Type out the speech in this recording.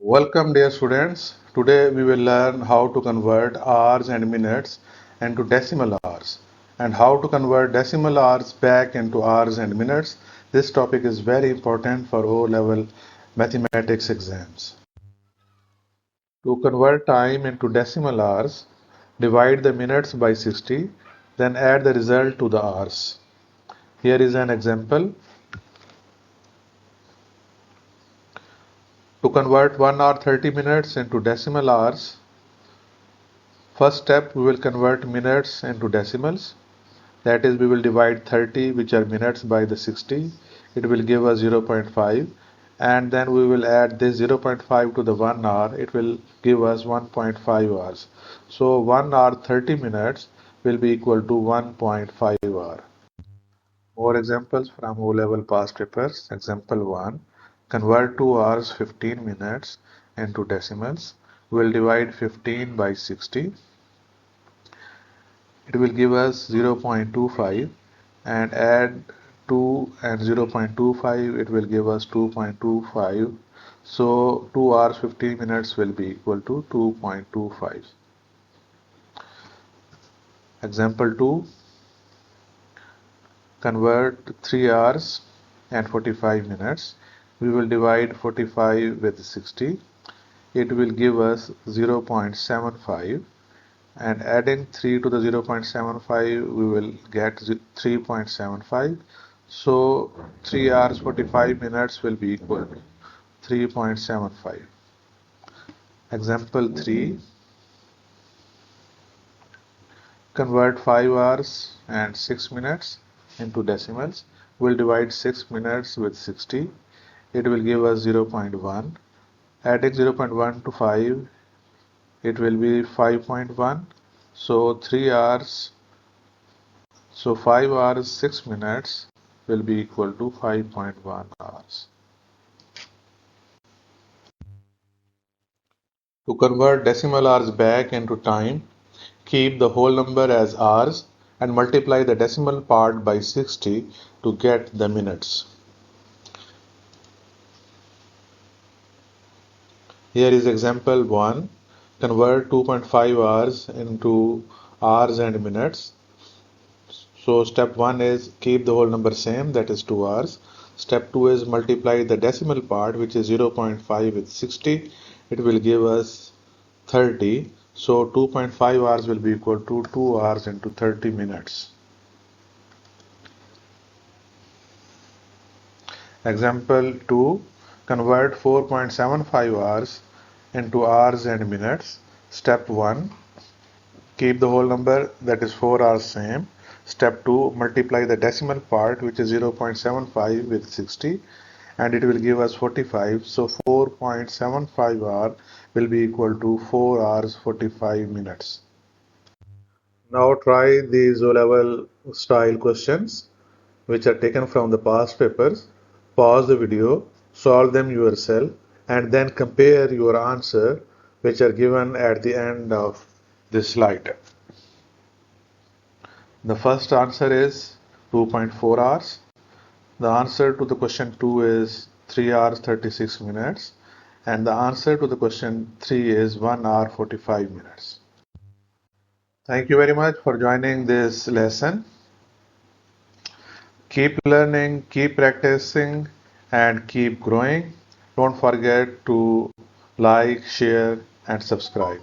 Welcome dear students. Today we will learn how to convert hours and minutes into decimal hours and how to convert decimal hours back into hours and minutes. This topic is very important for O-level mathematics exams. To convert time into decimal hours, divide the minutes by 60, then add the result to the hours. Here is an example. To convert 1 hour 30 minutes into decimal hours, first step we will convert minutes into decimals. That is, we will divide 30, which are minutes, by the 60. It will give us 0.5, and then we will add this 0.5 to the 1 hour. It will give us 1.5 hours. So 1 hour 30 minutes will be equal to 1.5 hour. More examples from O-level past papers. Example 1. Convert 2 hours 15 minutes into decimals. We will divide 15 by 60. It will give us 0.25, and add 2 and 0.25, it will give us 2.25. So 2 hours 15 minutes will be equal to 2.25. Example 2. Convert 3 hours and 45 minutes. We will divide 45 with 60. It will give us 0.75, and adding 3 to the 0.75 we will get 3.75. So 3 hours 45 minutes will be equal to 3.75. Example 3. Convert 5 hours and 6 minutes into decimals. We'll divide 6 minutes with 60. It will give us 0.1. Adding 0.1 to 5, it will be 5.1. So 3 hours, so 5 hours 6 minutes will be equal to 5.1 hours. To convert decimal hours back into time, keep the whole number as hours and multiply the decimal part by 60 to get the minutes. Here is example 1. Convert 2.5 hours into hours and minutes. So step 1 is keep the whole number same, that is 2 hours. Step 2 is multiply the decimal part, which is 0.5, with 60. It will give us 30. So 2.5 hours will be equal to 2 hours into 30 minutes. Example 2. Convert 4.75 hours into hours and minutes. Step 1. Keep the whole number, that is 4 hours, same. Step 2. Multiply the decimal part, which is 0.75, with 60, and it will give us 45. So 4.75 hour will be equal to 4 hours 45 minutes. Now try these O-level style questions which are taken from the past papers. Pause the video, solve them yourself, and then compare your answer, which are given at the end of this slide. The first answer is 2.4 hours. The answer to the question 2 is 3 hours 36 minutes. And the answer to the question 3 is 1 hour 45 minutes. Thank you very much for joining this lesson. Keep learning, keep practicing, and keep growing. Don't forget to like, share, and subscribe.